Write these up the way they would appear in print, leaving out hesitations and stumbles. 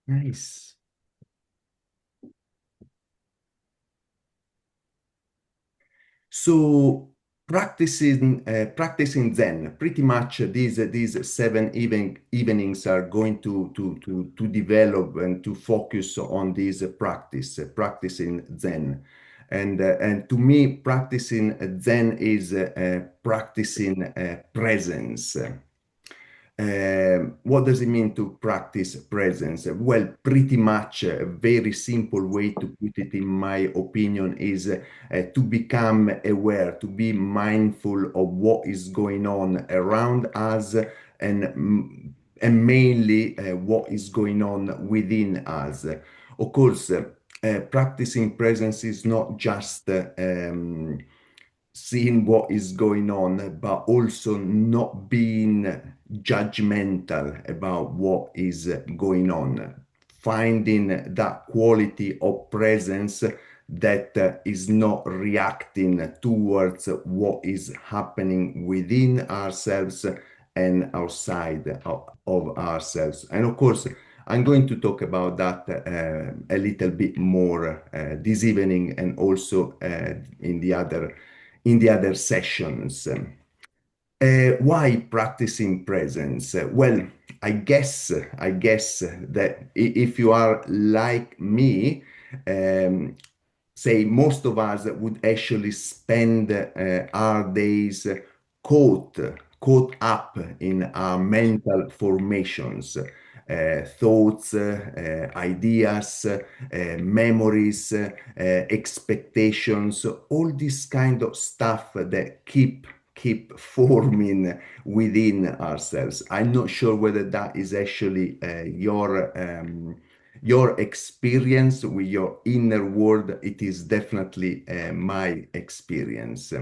Nice. So practicing Zen, pretty much these seven evenings are going to develop and to focus on this practice, practicing Zen. And to me, practicing Zen is practicing presence. What does it mean to practice presence? Well, pretty much a very simple way to put it, in my opinion, is to become aware, to be mindful of what is going on around us and mainly what is going on within us. Of course, practicing presence is not just seeing what is going on, but also not being judgmental about what is going on. Finding that quality of presence that is not reacting towards what is happening within ourselves and outside of ourselves. And of course, I'm going to talk about that a little bit more this evening and also in the other sessions. Why practicing presence? Well, I guess that if you are like me, um, say most of us would actually spend our days caught caught up in our mental formations, thoughts, ideas, memories, expectations, all this kind of stuff that keep forming within ourselves. I'm not sure whether that is actually your experience with your inner world. It is definitely my experience.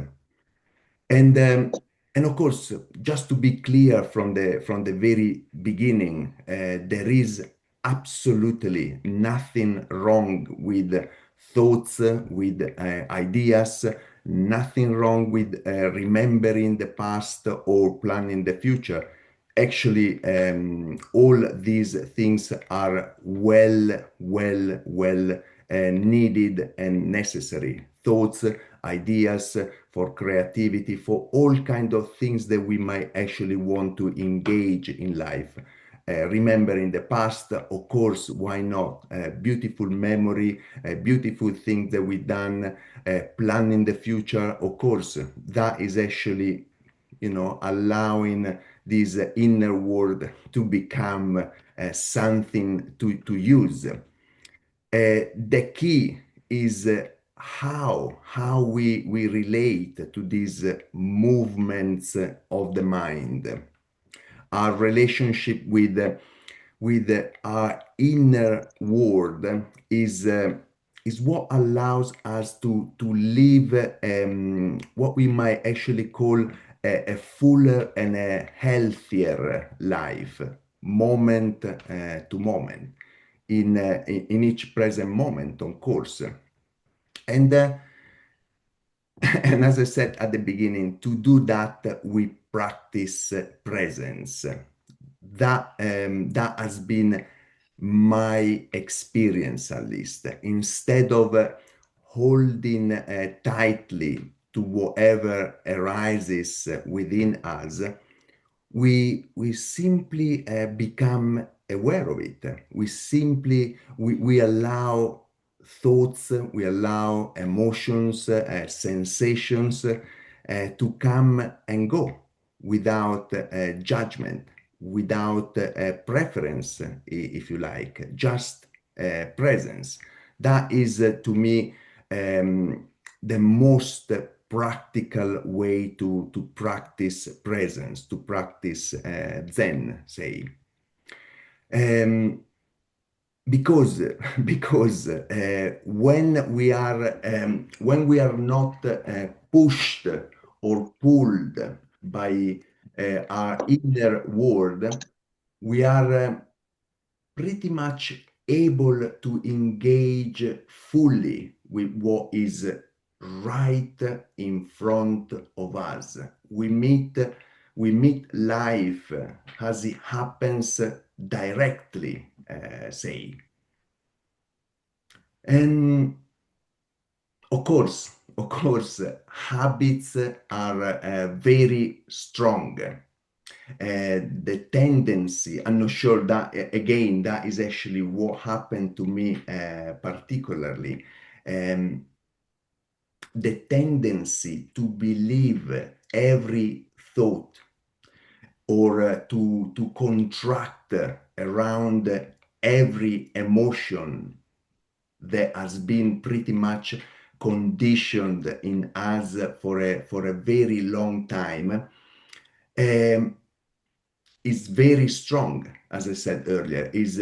And of course, just to be clear from the very beginning, there is absolutely nothing wrong with thoughts, with ideas, nothing wrong with remembering the past or planning the future. Actually, all these things are well needed and necessary. Thoughts, ideas for creativity, for all kind of things that we might actually want to engage in life. Remembering the past, of course, why not? Beautiful memory, beautiful things that we've done, planning the future, of course, that is actually, allowing this inner world to become something to use. The key is how we relate to these movements of the mind, our relationship with our inner world is what allows us to live what we might actually call a fuller and a healthier life, moment to moment, in each present moment, of course. And and as I said at the beginning, to do that, we practice presence. That has been my experience, at least. Instead of holding tightly to whatever arises within us, we simply become aware of it. We allow thoughts, we allow emotions, sensations to come and go without judgment, without preference, if you like, just presence. That is, to me, the most practical way to practice presence, to practice Zen, say. Um, because because when we are not pushed or pulled by our inner world, we are pretty much able to engage fully with what is right in front of us. We meet life as it happens directly say. And of course, habits are very strong. The tendency, I'm not sure that, again, that is actually what happened to me particularly. Um, the tendency to believe every thought or to contract around every emotion that has been pretty much conditioned in us for a very long time, um, is very strong, as I said earlier, is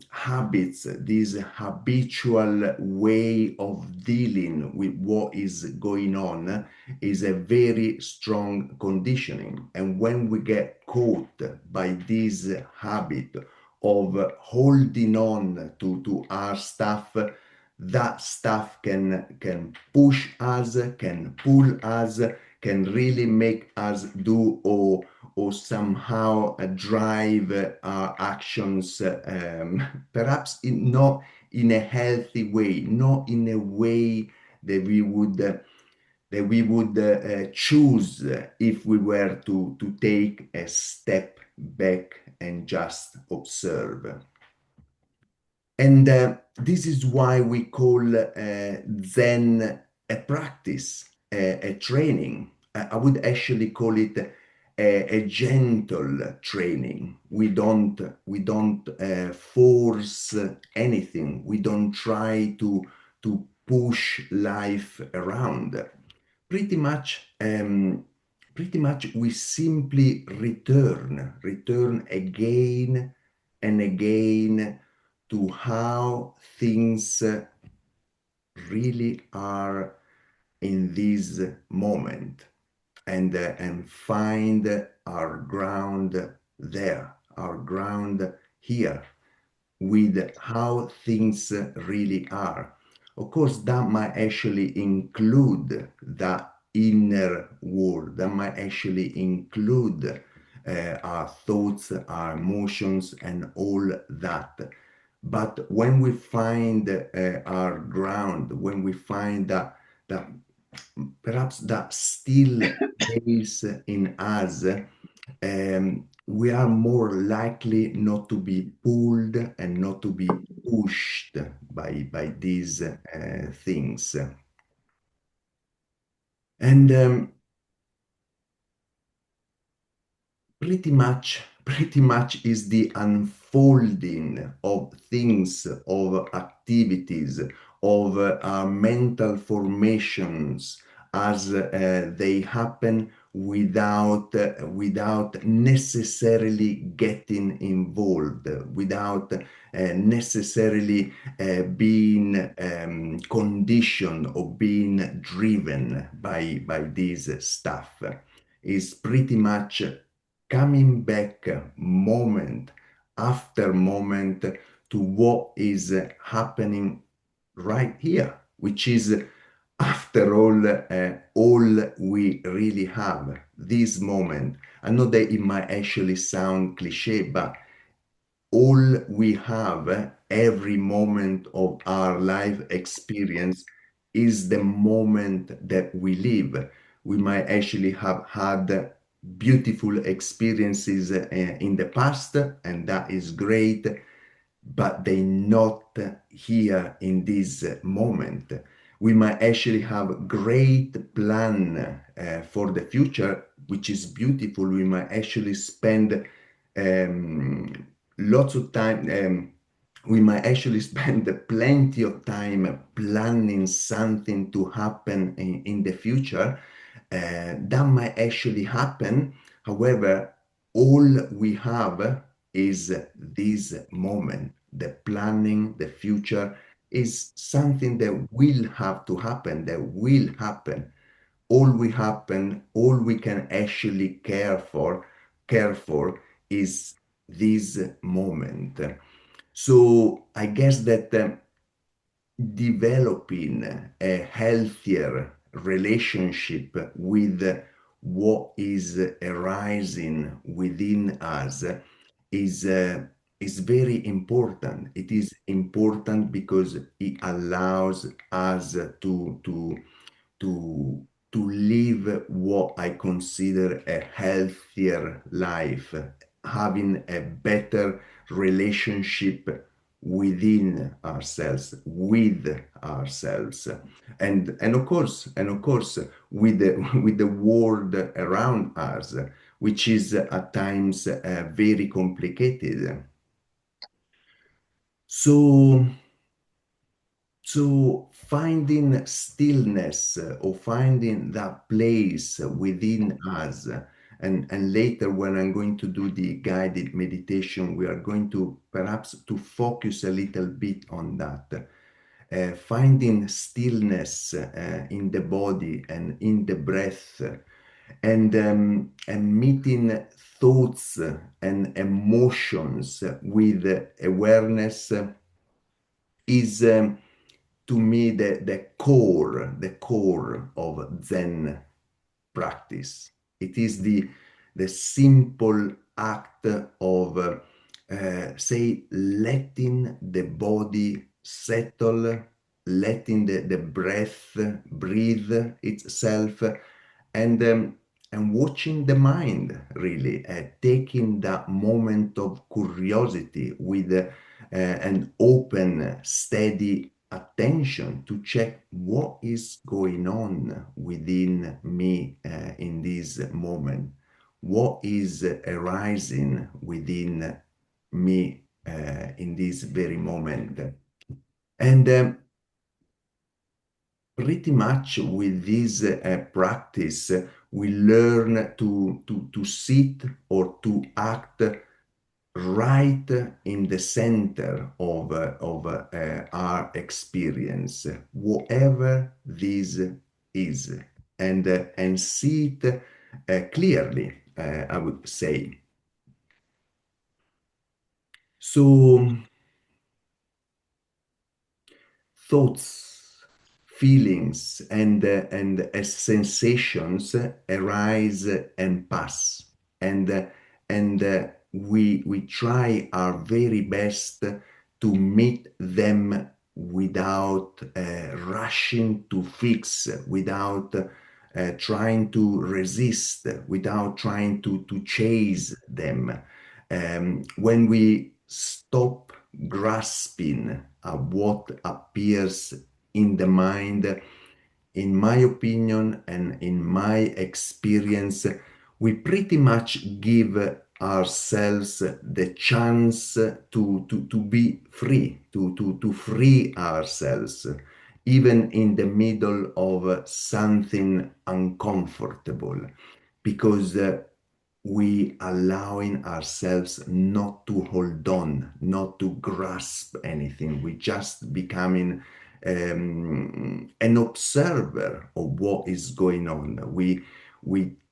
habits, this habitual way of dealing with what is going on is a very strong conditioning. And when we get caught by this habit of holding on to our stuff, that stuff can push us, can pull us, can really make us do or somehow drive our actions, perhaps not in a healthy way, not in a way that we would choose if we were to take a step back and just observe. And this is why we call Zen a practice, a training. I would actually call it a gentle training. We don't force anything. We don't try to push life around. Pretty much, pretty much, we simply return again and again to how things really are in this moment, and find our ground there, our ground here, with how things really are. Of course, that might actually include that inner world, that might actually include our thoughts, our emotions, and all that. But when we find our ground, when we find that perhaps that still place in us, we are more likely not to be pulled and not to be pushed by these things. And pretty much is the unfolding of things, of activities, of our mental formations as they happen without necessarily getting involved, without necessarily being conditioned or being driven by this stuff. Is pretty much coming back moment after moment to what is happening right here, which is, after all we really have this moment. I know that it might actually sound cliche, but all we have, every moment of our life experience, is the moment that we live. We might actually have had beautiful experiences in the past, and that is great, but they're not here in this moment. We might actually have great plan for the future, which is beautiful. We might actually spend lots of time. We might actually spend plenty of time planning something to happen in the future. That might actually happen. However, all we have is this moment. The planning, the future is something that will have to happen, that will happen. All we can actually care for is this moment. So I guess that developing a healthier relationship with what is arising within us is is very important. It is important because it allows us to to live what I consider a healthier life, having a better relationship within ourselves, with ourselves, and of course with the with the world around us, which is at times very complicated. So so finding stillness or finding that place within us, and later when I'm going to do the guided meditation, we are going to perhaps to focus a little bit on that. Finding stillness in the body and in the breath, and meeting thoughts and emotions with awareness is to me the core of Zen practice. It is the simple act of say letting the body settle, letting the breath breathe itself, and um, and watching the mind really, taking that moment of curiosity with an open, steady attention to check what is going on within me in this moment, what is arising within me in this very moment. And pretty much with this practice, we learn to sit or to act right in the center of our experience, whatever this is, and see it clearly, I would say. So thoughts, feelings, and sensations arise and pass, and we try our very best to meet them without rushing to fix, without trying to resist, without trying to chase them. When we stop grasping at what appears in the mind, in my opinion and in my experience, we pretty much give ourselves the chance to be free, to free ourselves, even in the middle of something uncomfortable, because we allowing ourselves not to hold on, not to grasp anything. We just becoming an observer of what is going on. We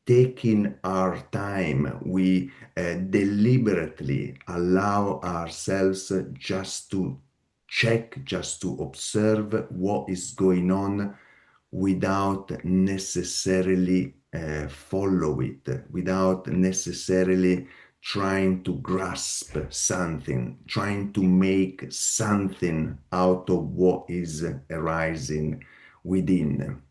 taking our time. We deliberately allow ourselves just to check, just to observe what is going on without necessarily follow it, without necessarily trying to grasp something, trying to make something out of what is arising within.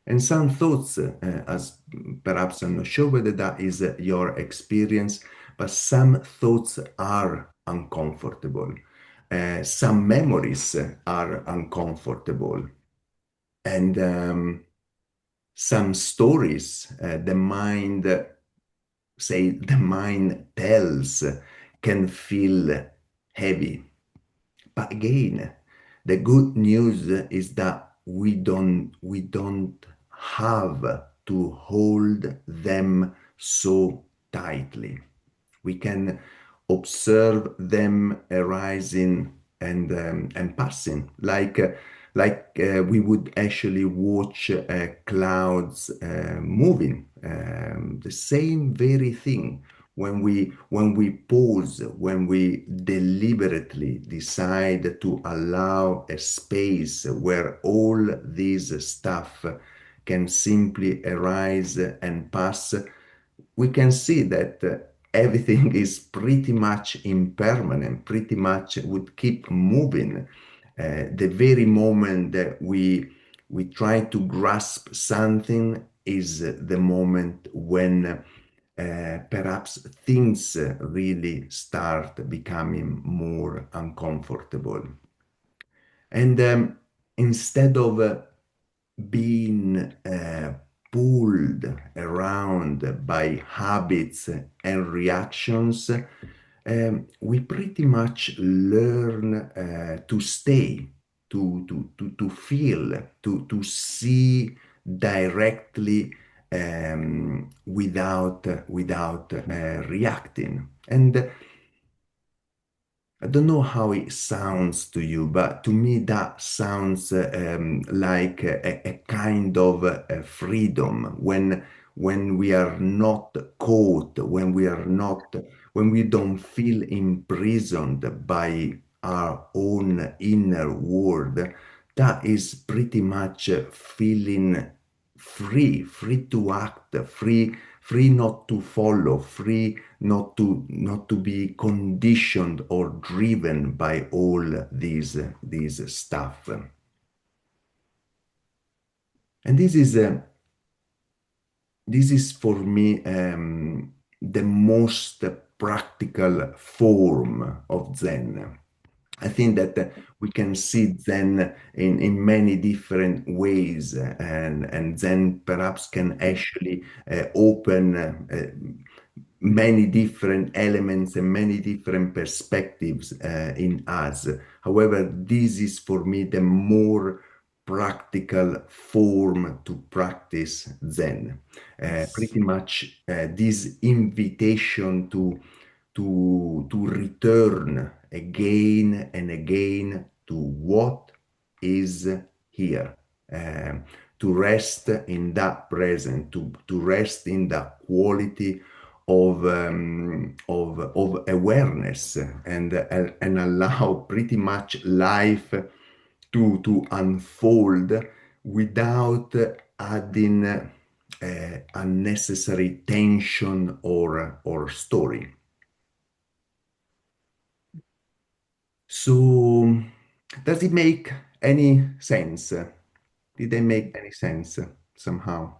And some thoughts, as perhaps I'm not sure whether that is your experience, but some thoughts are uncomfortable. Some memories are uncomfortable. And some stories the mind tells can feel heavy. But again, the good news is that we don't have to hold them so tightly. We can observe them arising and passing, like we would actually watch clouds moving. The same very thing. When we pause, when we deliberately decide to allow a space where all this stuff can simply arise and pass, we can see that everything is pretty much impermanent, pretty much would keep moving. The very moment that we try to grasp something is the moment when perhaps things really start becoming more uncomfortable. And instead of being pulled around by habits and reactions, we pretty much learn to stay, to feel, to see directly without reacting. And I don't know how it sounds to you, but to me that sounds like a kind of freedom when we are not caught, when we don't feel imprisoned by our own inner world. That is pretty much feeling free to act, free not to follow, free not to be conditioned or driven by all these stuff. And this is for me the most practical form of Zen. I think that we can see Zen in many different ways, and Zen perhaps can actually open many different elements and many different perspectives in us. However, this is for me the more practical form to practice Zen. Pretty much this invitation to return again and again to what is here, to rest in that present, to rest in that quality of awareness, and allow pretty much life to unfold without adding unnecessary tension or story. So, does it make any sense? Did they make any sense somehow?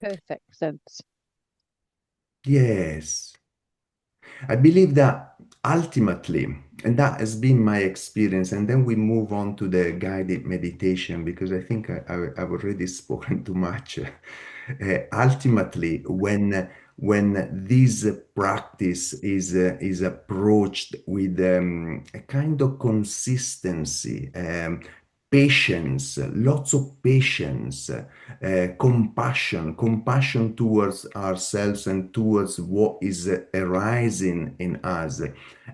Perfect sense. Yes. I believe that ultimately, and that has been my experience, and then we move on to the guided meditation because I think I've already spoken too much. Ultimately, when this practice is approached with a kind of consistency, patience, lots of patience, compassion towards ourselves and towards what is arising in us.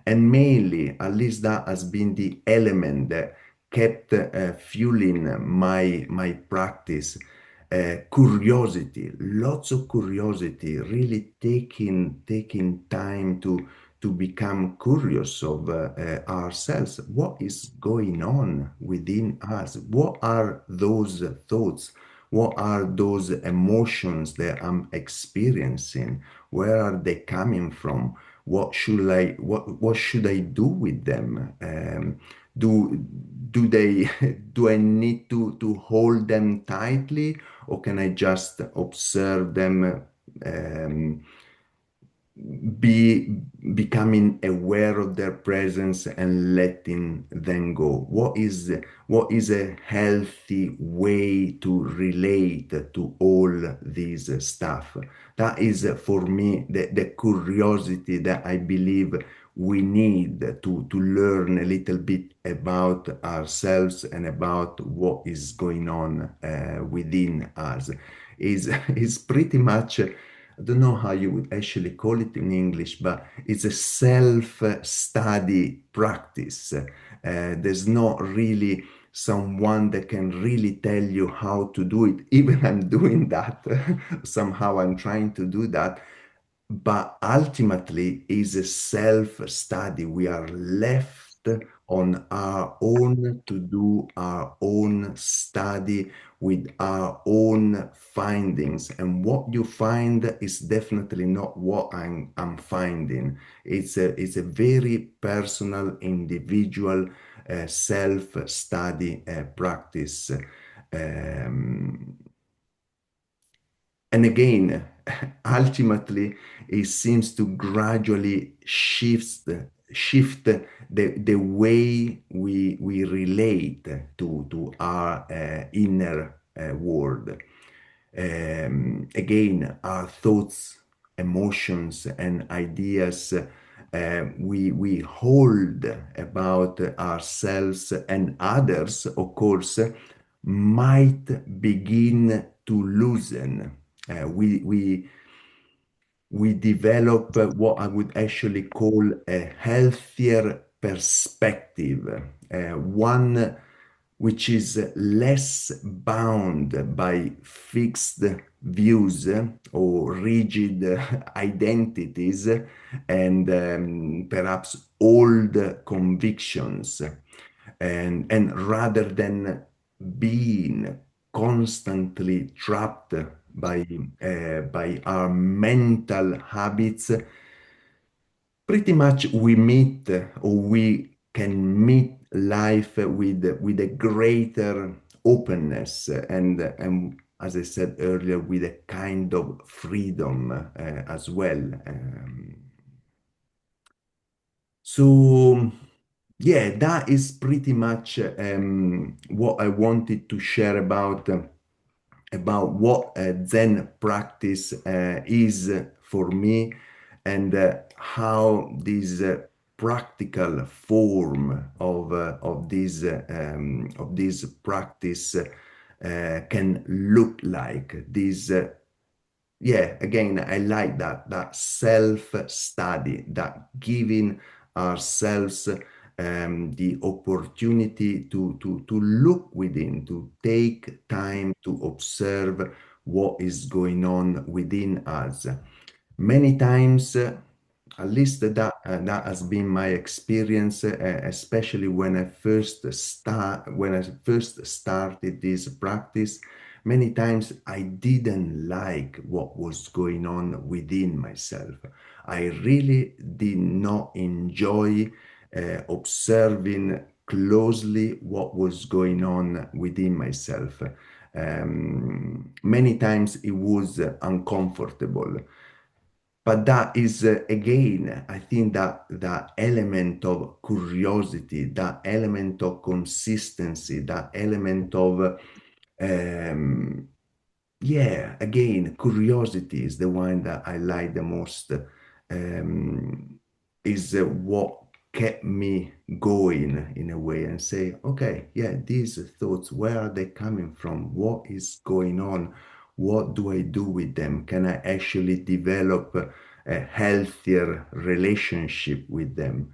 And mainly, at least that has been the element that kept fueling my practice. Curiosity, lots of curiosity, really taking time to become curious of ourselves. What is going on within us? What are those thoughts? What are those emotions that I'm experiencing? Where are they coming from? What should I do with them? Do do they do I need to hold them tightly, or can I just observe them, um, be becoming aware of their presence and letting them go? What is a healthy way to relate to all this stuff? That is for me the curiosity that I believe we need to learn a little bit about ourselves and about what is going on within us. Is pretty much, I don't know how you would actually call it in English, but it's a self-study practice. There's not really someone that can really tell you how to do it. Even I'm doing that. Somehow I'm trying to do that. But ultimately, is a self-study. We are left on our own to do our own study with our own findings. And what you find is definitely not what I'm finding. It's a very personal, individual self-study practice. Um, and again, ultimately, it seems to gradually shift the way we relate to our inner world. Again, our thoughts, emotions, and ideas we hold about ourselves and others, of course, might begin to loosen. We develop what I would actually call a healthier perspective, one which is less bound by fixed views or rigid identities and perhaps old convictions, and rather than being constantly trapped by our mental habits, pretty much we meet or we can meet life with a greater openness and as I said earlier, with a kind of freedom as well. So yeah, that is pretty much what I wanted to share about what Zen practice is for me, and how this practical form of this practice can look like. This yeah, again, I like that self study, that giving ourselves the opportunity to look within, to take time to observe what is going on within us. Many times, at least that has been my experience, especially when I first started this practice. Many times I didn't like what was going on within myself. I really did not enjoy observing closely what was going on within myself. Many times it was uncomfortable. But that is, again, I think that element of curiosity, that element of consistency, that element of um, yeah, again, curiosity is the one that I like the most. Is what kept me going in a way and say, okay, yeah, these thoughts, where are they coming from? What is going on? What do I do with them? Can I actually develop a healthier relationship with them?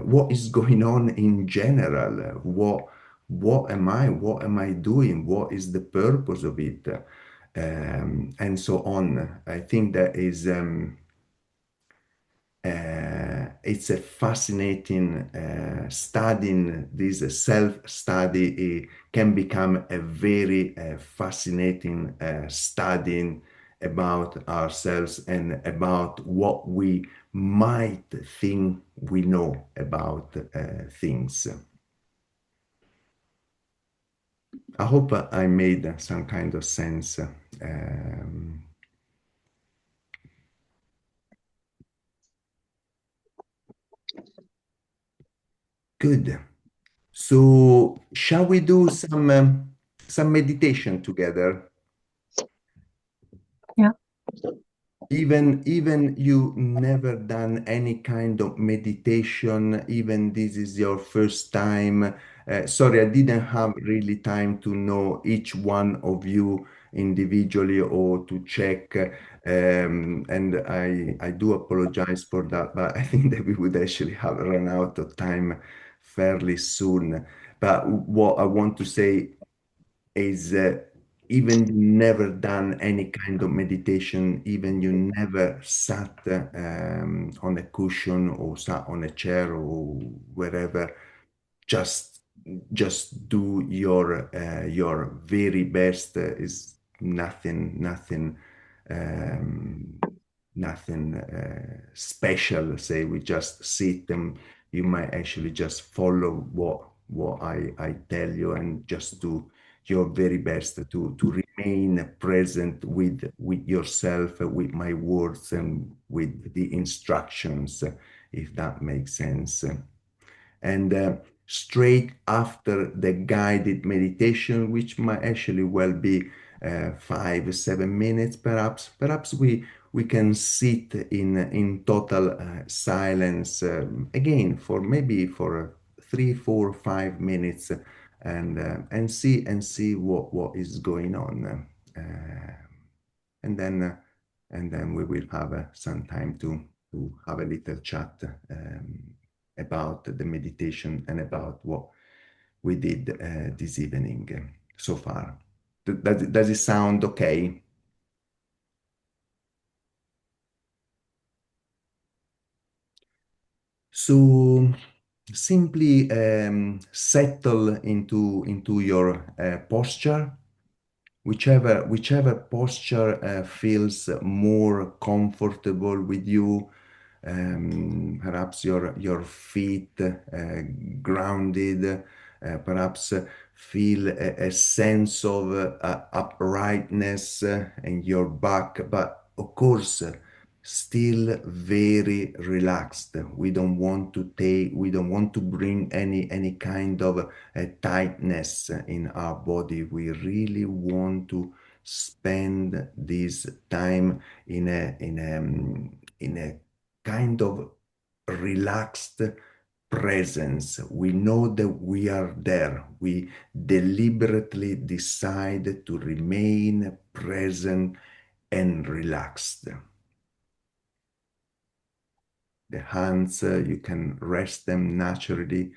What is going on in general? What am I? What am I doing? What is the purpose of it? And so on. I think that is it's a fascinating studying this self-study can become a very fascinating studying about ourselves and about what we might think we know about things. I hope I made some kind of sense. Good. So, shall we do some meditation together? Yeah. Even you never done any kind of meditation, even this is your first time. Sorry, I didn't have really time to know each one of you individually or to check. And I do apologize for that, but I think that we would actually have run out of time fairly soon. But what I want to say is even you never done any kind of meditation, even you never sat on a cushion or sat on a chair or wherever, just just do your very best. Is nothing um, nothing special. Say we just sit and you might actually just follow what I tell you and just do your very best to remain present with yourself, with my words and with the instructions, if that makes sense. And straight after the guided meditation, which might actually well be 5 7 minutes, perhaps we can sit in total silence again for maybe for 3 4 5 minutes, and see what is going on. And then we will have some time to have a little chat about the meditation and about what we did this evening so far. Does it sound okay? So simply settle into your posture, whichever posture feels more comfortable with you. Perhaps your feet grounded, perhaps feel a sense of uprightness in your back, but of course, still very relaxed. We don't want to bring any kind of tightness in our body. We really want to spend this time in a kind of relaxed presence. We know that we are there. We deliberately decide to remain present and relaxed. The hands, you can rest them naturally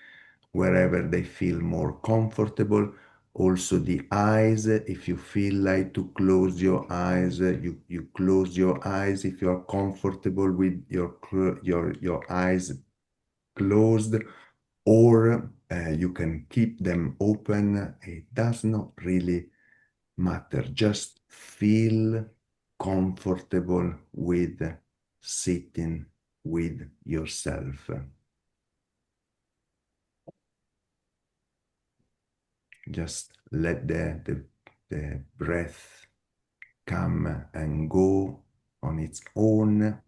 wherever they feel more comfortable. Also the eyes, if you feel like to close your eyes, you close your eyes if you are comfortable with your eyes closed, or you can keep them open. It does not really matter. Just feel comfortable with sitting with yourself. Just let the breath come and go on its own.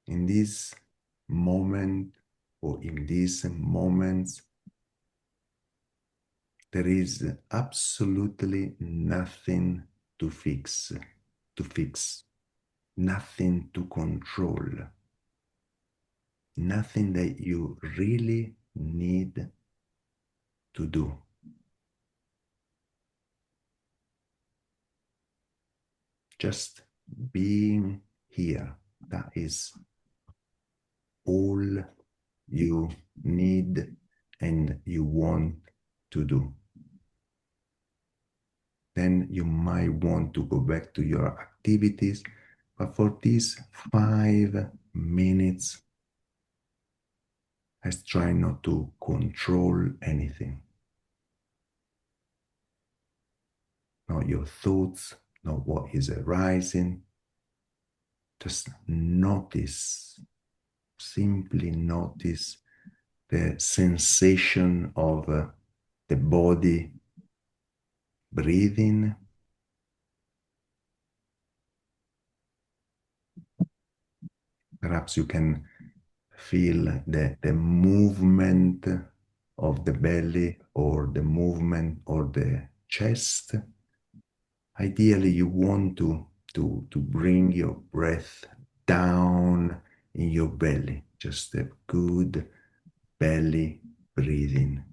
In this moment or in these moments, there is absolutely nothing to fix, nothing to control, nothing that you really need to do. Just being here. That is all you need and you want to do. Then you might want to go back to your activities, but for these 5 minutes, let's try not to control anything. Not your thoughts, not what is arising. Just notice, simply notice the sensation of the body breathing. Perhaps you can feel the movement of the belly or the movement or the chest. Ideally, you want to bring your breath down in your belly, just a good belly breathing.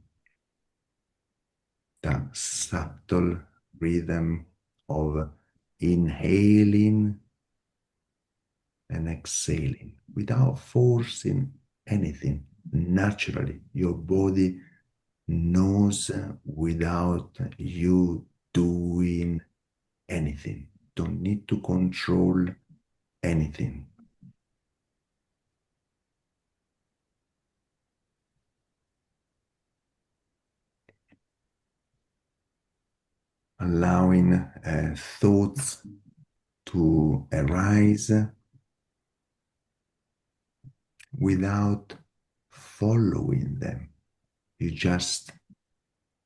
That subtle rhythm of inhaling and exhaling without forcing anything. Naturally, your body knows without you doing anything. Don't need to control, anything. Allowing thoughts to arise without following them. You just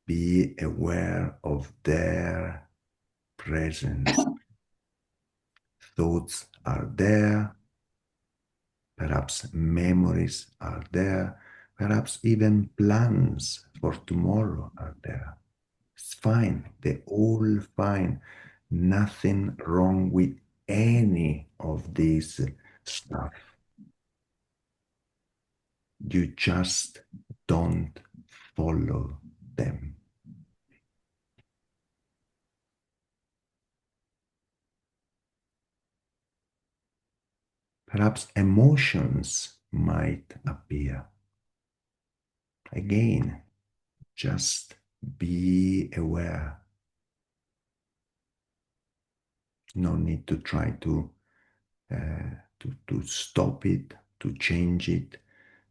be aware of their presence. Thoughts are there, perhaps memories are there, perhaps even plans for tomorrow are there. It's fine, they're all fine. Nothing wrong with any of this stuff. You just don't follow them. Perhaps emotions might appear. Again, just be aware. No need to try to stop it, to change it,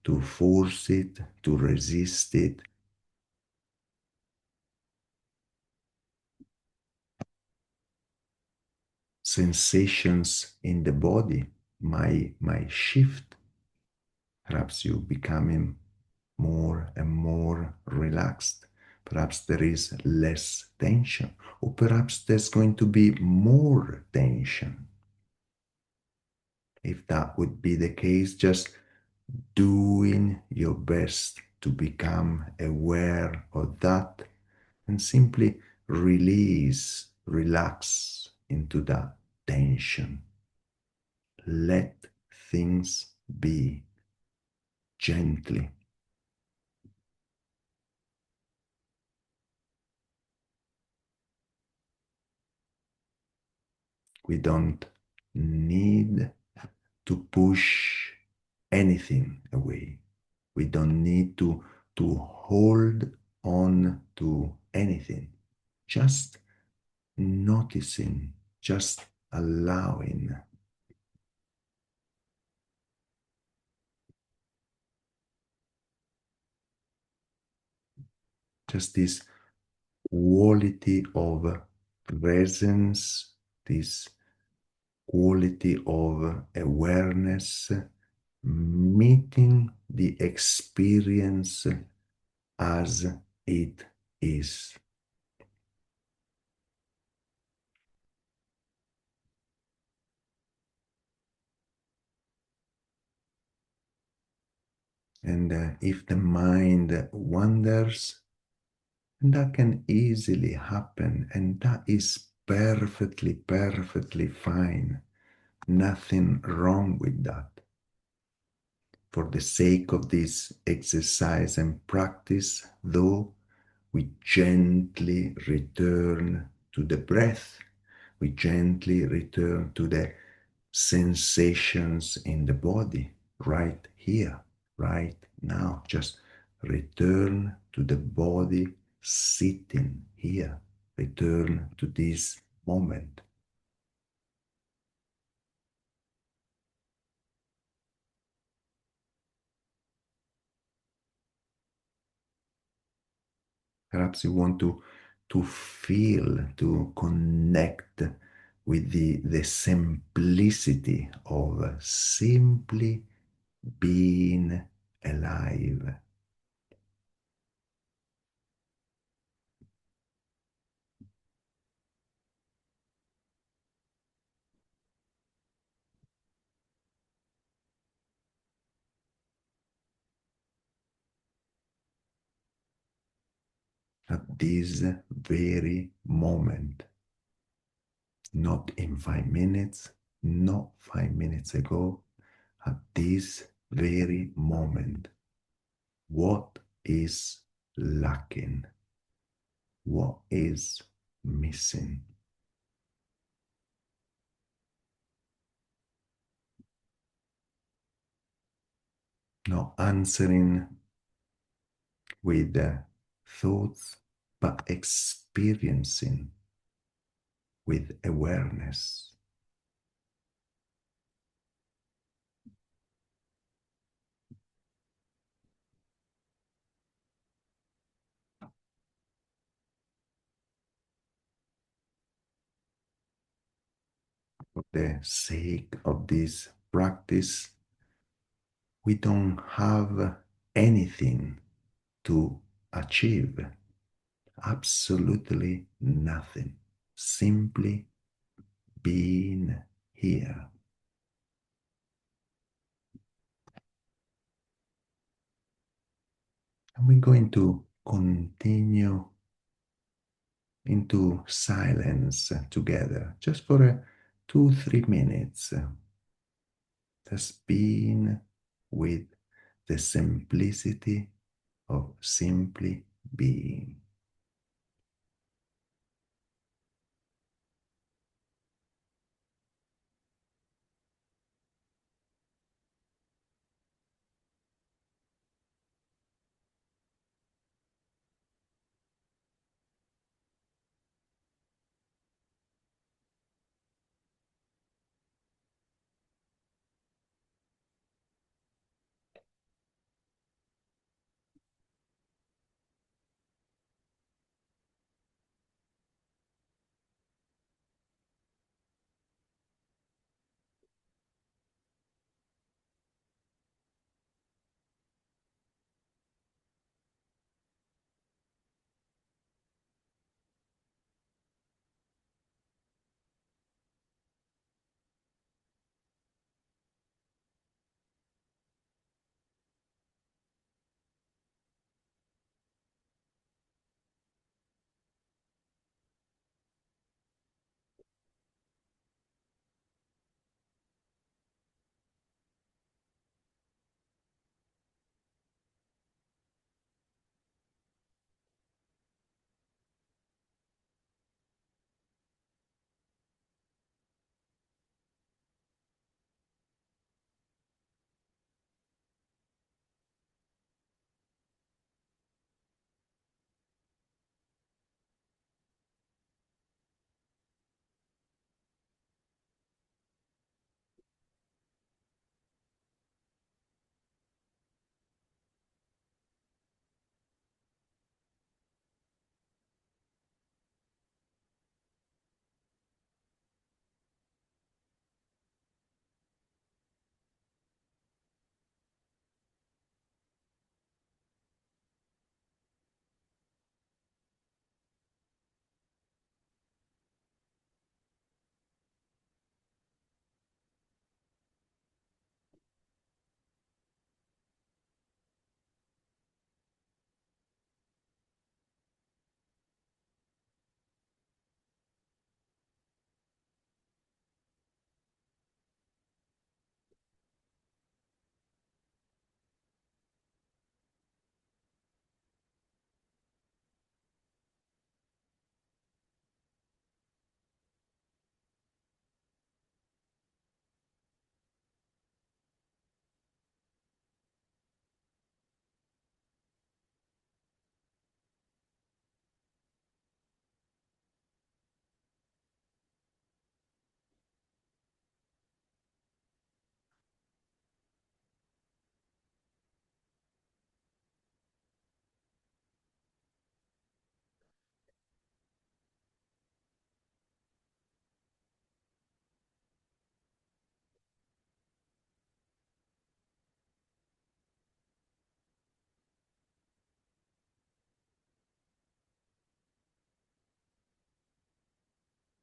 to force it, to resist it. Sensations in the body might shift. Perhaps you becoming more and more relaxed. Perhaps there is less tension, or perhaps there's going to be more tension. If that would be the case, just doing your best to become aware of that and simply release, relax into that tension. Let things be gently. We don't need to push anything away. We don't need to hold on to anything. Just noticing, just allowing. Just this quality of presence, this quality of awareness, meeting the experience as it is. And if the mind wanders, that can easily happen, and that is perfectly, perfectly fine. Nothing wrong with that. For the sake of this exercise and practice, though, we gently return to the breath, we gently return to the sensations in the body right here, right now. Just return to the body sitting here, return to this moment. Perhaps you want to feel, to connect with the simplicity of simply being alive. At this very moment, not in 5 minutes, not 5 minutes ago, at this very moment, what is lacking? What is missing? Not answering with thoughts, but experiencing with awareness. for the sake of this practice, we don't have anything to achieve, absolutely nothing, simply being here. And we're going to continue into silence together, just for 2, 3 minutes, just being with the simplicity of simply being.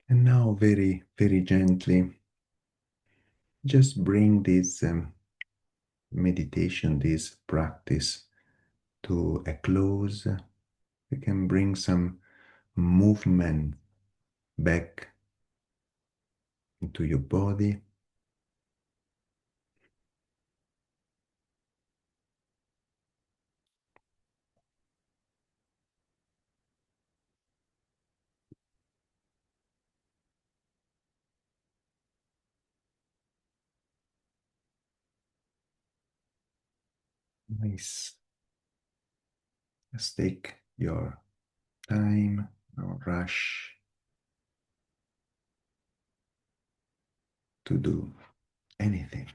And now, very, very gently, just bring this meditation, this practice to a close. You can bring some movement back into your body. Nice. Just take your time, no rush to do anything.